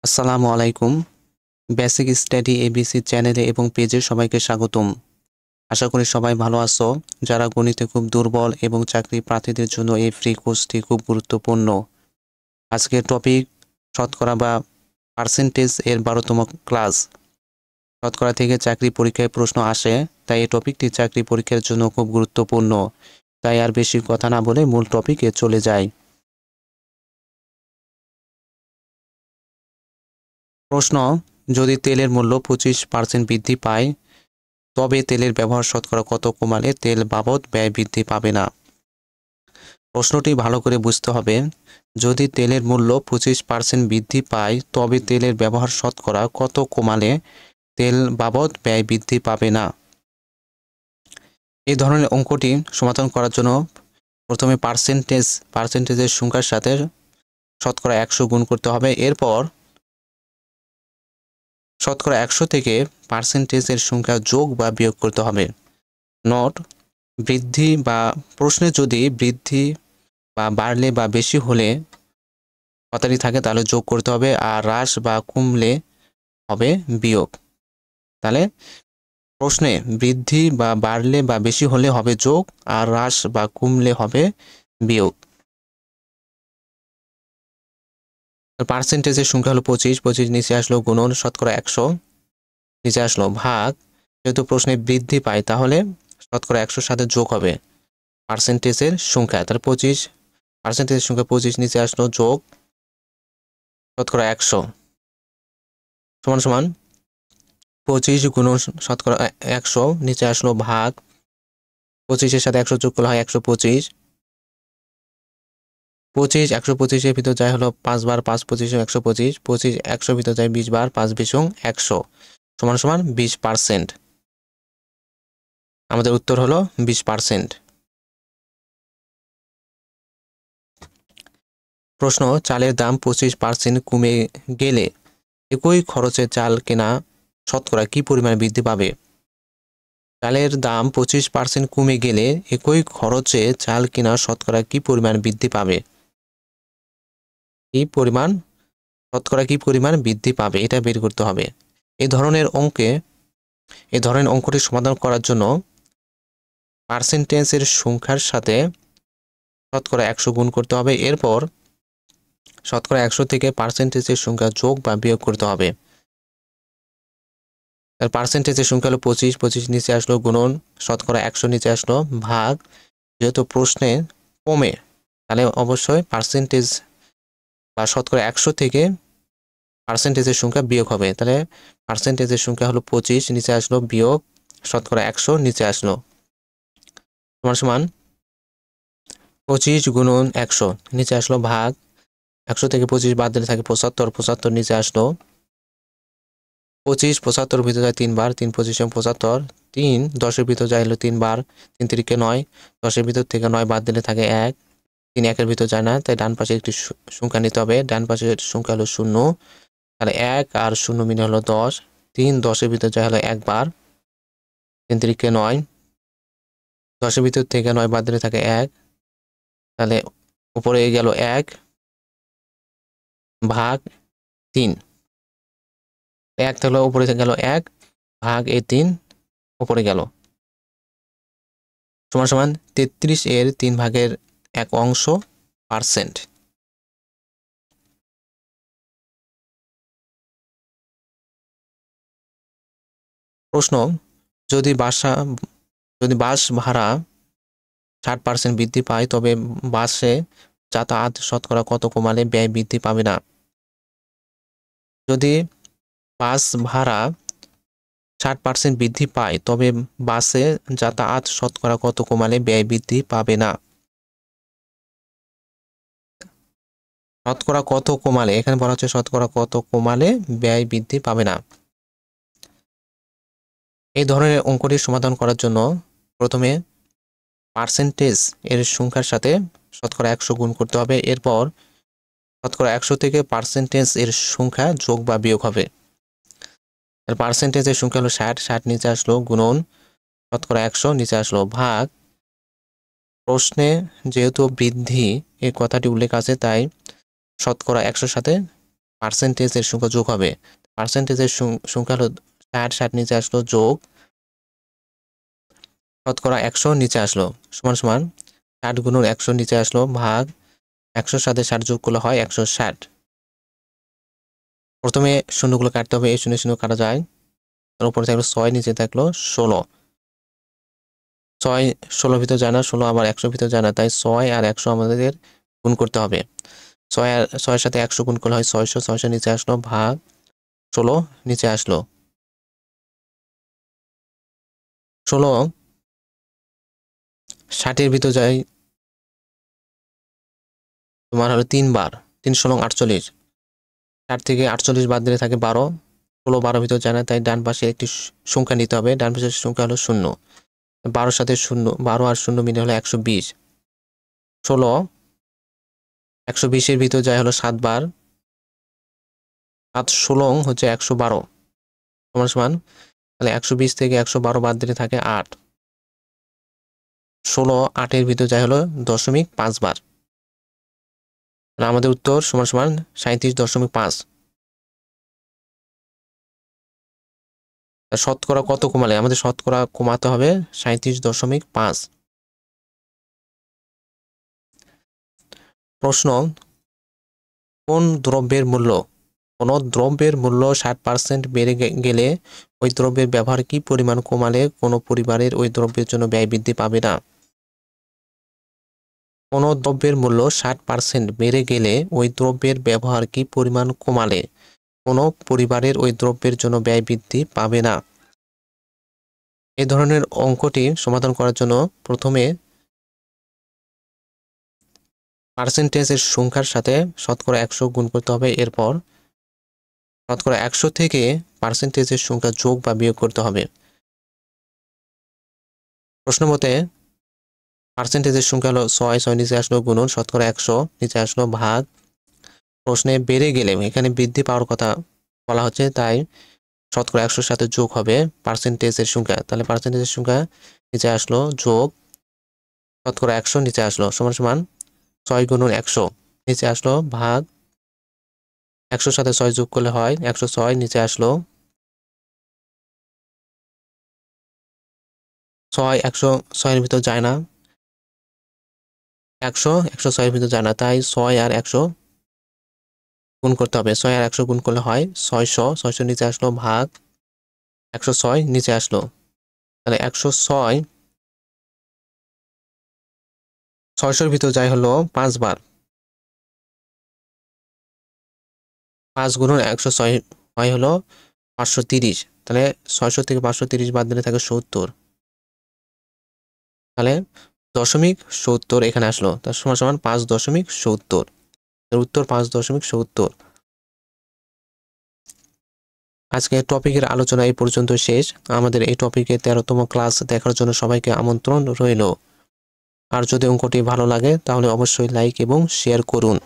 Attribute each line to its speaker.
Speaker 1: আসসালামু আলাইকুম। Basic study ABC চ্যানেলে এবং পেজে সবাইকে স্বাগতম। আশা করি সবাই ভালো আছো। যারা গণিতে খুব দুর্বল এবং চাকরি প্রার্থীদের জন্য এই ফ্রি কোর্সটি খুব গুরুত্বপূর্ণ। আজকের টপিক শতকরা বা পার্সেন্টেজ এর 12তম ক্লাস। শতকরা থেকে চাকরি পরীক্ষায় প্রশ্ন আসে, তাই এই টপিকটি চাকরি পরীক্ষার জন্য খুব গুরুত্বপূর্ণ। তাই আর বেশি কথা না বলে মূল টপিকে চলে যাই। প্রশ্ন: যদি তেলের মূল্য 25% বৃদ্ধি পায়, তবে তেলের ব্যবহার শতকরা কত কমালে তেল বাবদ ব্যয় বৃদ্ধি পাবে না? প্রশ্নটি ভালো করে বুঝতে হবে। যদি তেলের মূল্য 25% বৃদ্ধি পায়, তবে তেলের ব্যবহার শতকরা কত কমালে তেল বাবদ ব্যয় বৃদ্ধি পাবে না? এই ধরনের অঙ্কটি সমাধান করার জন্য প্রথমে পার্সেন্টেজের সংখ্যার সাথে শতকরা 100 গুণ করতে হবে। এরপর শতকরা 100 থেকে পার্সেন্টেজের সংখ্যা যোগ বা বিয়োগ করতে হবে। নোট: বৃদ্ধি বা প্রশ্নে যদি বৃদ্ধি বা বাড়লে বা বেশি হলে কথাটি থাকে তাহলে যোগ করতে হবে, আর হ্রাস বা কমলে হবে বিয়োগ। তাহলে প্রশ্নে বৃদ্ধি বা বাড়লে বা বেশি হলে হবে যোগ, আর হ্রাস বা কমলে হবে বিয়োগ। পার্সেন্টেজের সংখ্যা হলো 25 নিচে আসলো গুণন শতকরা 100 নিচে আসলো ভাগ, যেহেতু প্রশ্নে বৃদ্ধি পায় তাহলে শতকরা 100 সাথে যোগ হবে পার্সেন্টেজের সংখ্যা। তাহলে পার্সেন্টেজের সংখ্যা 25 নিচে আসলো যোগ শতকরা 100 সমান সমান 25 গুণন শতকরা 100 নিচে আসলো ভাগ 25-এর সাথে 100 যোগ করলে হয় 125। 125 এর ভিতর যায় হলো 5 বার 5 25 125, 25 100 ভিতর যায় 20 বার 5 20 100 সমান সমান 20%। আমাদের উত্তর হলো 20%। প্রশ্ন: চালের দাম 25% কমে গেলে একই খরচে চাল কেনা শতকরা কি পরিমাণ বৃদ্ধি পাবে? চালের দাম 25% কমে গেলে একই খরচে চাল কেনা শতকরা কি পরিমাণ বৃদ্ধি পাবে? শতকরা কি পরিমাণ বৃদ্ধি পাবে এটা বের করতে হবে। এই ধরনের অঙ্কটি সমাধান করার জন্য পার্সেন্টেজের সংখ্যার সাথে শতকরা 100 গুণ করতে হবে। এরপর শতকরা 100 থেকে পার্সেন্টেজের সংখ্যা যোগ বা বিয়োগ করতে হবে। তার পার্সেন্টেজের সংখ্যা হলো 25 নিচে আসলো গুণন শতকরা 100 নিচে আসলো ভাগ, যেহেতু প্রশ্নে কমে তাহলে অবশ্যই পার্সেন্টেজ বা শতকরা 100 থেকে পার্সেন্টেজের সংখ্যা বিয়োগ হবে। তাহলে পার্সেন্টেজের সংখ্যা হলো 25 নিচে আসলো বিয়োগ শতকরা 100 নিচে আসলো সমান সমান 25 গুণন 100 নিচে আসলো ভাগ 100 থেকে 25 বাদ দিলে থাকে 75 নিচে আসলো 25 75 ভিতর যায় 3 বার 3 25 75 3 10-এর ভিতর যায় হলো 3 বার 3 3 9 10-এর ভিতর থেকে 9 বাদ দিলে থাকে 1 3 1-এর ভিতর যায় না, তাই ডান পাশে একটি সংখ্যা নিতে হবে। ডান পাশের সংখ্যা হলো 0, তাহলে 1 আর 0 মিলে হলো 10 3 10-এর ভিতর যায় হলো 1 বার 3 3 9 10-এর ভিতর থেকে 9 বাদ দিলে থাকে 1, তাহলে উপরে গেল 1 ভাগ 3 1 থাকলো উপরে গেল 1 ভাগ এই 3 উপরে গেল সমান সমান 33 এর 3 ভাগের 1 অংশ পার্সেন্ট। প্রশ্ন: যদি বাস ভাড়া 60% বৃদ্ধি পায়, তবে বাসে যাতায়াত শতকরা কত কমালে ব্যয় বৃদ্ধি পাবে না? যদি বাস ভাড়া 60% বৃদ্ধি পায়, তবে বাসে যাতায়াত শতকরা কত কমালে ব্যয় বৃদ্ধি পাবে না? শতকরা কত কমালে, এখানে বলা হচ্ছে শতকরা কত কমালে ব্যয় বৃদ্ধি পাবে না। এই ধরনের অঙ্কটি সমাধান করার জন্য প্রথমে পার্সেন্টেজ এর সংখ্যার সাথে শতকরা 100 গুণ করতে হবে। এরপর শতকরা 100 থেকে পার্সেন্টেজ এর সংখ্যা যোগ বা বিয়োগ হবে। পার্সেন্টেজের সংখ্যা হলো 60 নিচে আসলো গুণন শতকরা 100 নিচে আসলো ভাগ, প্রশ্নে যেহেতু বৃদ্ধি এই কথাটি উল্লেখ আছে তাই শতকরা 100 সাথে পার্সেন্টেজের সংখ্যা যোগ হবে। পার্সেন্টেজের সংখ্যা হলো 60 নিচে আসলো যোগ শতকরা 100 নিচে আসলো সমান সমান 60 গুণন 100 নিচে আসলো ভাগ 100 সাথে 60 যোগ করলে হয় 160। প্রথমে শূন্যগুলো কাটতে হবে, এই শূন্য শূন্য কাটা যায়। তার উপরে থাকলো 6, নিচে থাকলো 16। 6 16 ভিতর যায় না, 16 আবার 100 ভিতর যায় না, তাই 6 আর 100 আমাদের গুণ করতে হবে। 6 এর সাথে 100 গুণ করলে হয় 600, 600 নিচে আসলো ভাগ 16 নিচে আসলো। 16 60 ভিতর যায় তোমার হলো 3 বার, 3 16 48। 60 থেকে 48 বাদ দিলে থাকে 12, 16 12 ভিতর যায় না, তাই ডান পাশে একটি সংখ্যা নিতে হবে। ডান পাশের সংখ্যা হলো 0। 12 সাথে 0, 12 আর 0 মিলে হলো 120। 16 120 এর ভিতর যায় হলো 7 বার, 7 16 হচ্ছে 112 সমান সমান, তাহলে 120 থেকে 112 বাদ দিলে থাকে 8। 16 8 এর ভিতর যায় হলো 0.5 বার। আমাদের উত্তর সমান সমান 37.5। শতকরা কত কমালে? আমাদের শতকরা কমাতে হবে 37.5। প্রশ্ন, কোন দ্রব্যের মূল্য 60% বেড়ে গেলে ওই দ্রব্যের ব্যবহার কি পরিমাণ কমালে কোনো পরিবারের ওই দ্রব্যের জন্য ব্যয় বৃদ্ধি পাবে না? কোনো দ্রব্যের মূল্য 60% বেড়ে গেলে ওই দ্রব্যের ব্যবহার কি পরিমাণ কমালে কোনো পরিবারের ওই দ্রব্যের জন্য ব্যয় বৃদ্ধি পাবে না? এই ধরনের অঙ্কটি সমাধান করার জন্য প্রথমে পার্সেন্টেজের সংখ্যার সাথে শতকরা 100 গুণ করতে হবে। এরপর শতকরা 100 থেকে পার্সেন্টেজের সংখ্যা যোগ বা বিয়োগ করতে হবে। প্রশ্ন মতে পার্সেন্টেজের সংখ্যা হলো 6 নিচে আসলো গুণন শতকরা 100 নিচে আসলো ভাগ, প্রশ্নে বেড়ে গেলে এখানে বৃদ্ধি পাওয়ার কথা বলা হচ্ছে, তাই শতকরা 100 সাথে যোগ হবে পার্সেন্টেজের সংখ্যা। তাহলে পার্সেন্টেজের সংখ্যা নিচে আসলো যোগ শতকরা 100 নিচে আসলো সমান সমান 6 গুণন 100 নিচে আসলো ভাগ 100 সাথে 6 যোগ করলে হয় 106 নিচে আসলো 6 106 এর ভিতর যায় না, 106 এর ভিতর যায় না, তাই 6 আর 100 গুণ করতে হবে। 6 আর 100 গুণ করলে হয় 600, 600 নিচে আসলো ভাগ 106 নিচে আসলো। তাহলে 106 600 এর ভিতর যায় হলো 5 বার, 5 গুণন 106 হয় হলো 530। তাহলে 600 থেকে 530 বাদ দিলে থাকে 70। তাহলে 0.70 এখানে আসলো, তার সমান সমান 5.70। এর উত্তর 5.70। আজকে টপিকের আলোচনা এই পর্যন্ত শেষ। আমাদের এই টপিকে 13তম ক্লাস দেখার জন্য সবাইকে আমন্ত্রণ রইল। আর যদি অঙ্কটি ভালো লাগে তাহলে অবশ্যই লাইক এবং শেয়ার করুন।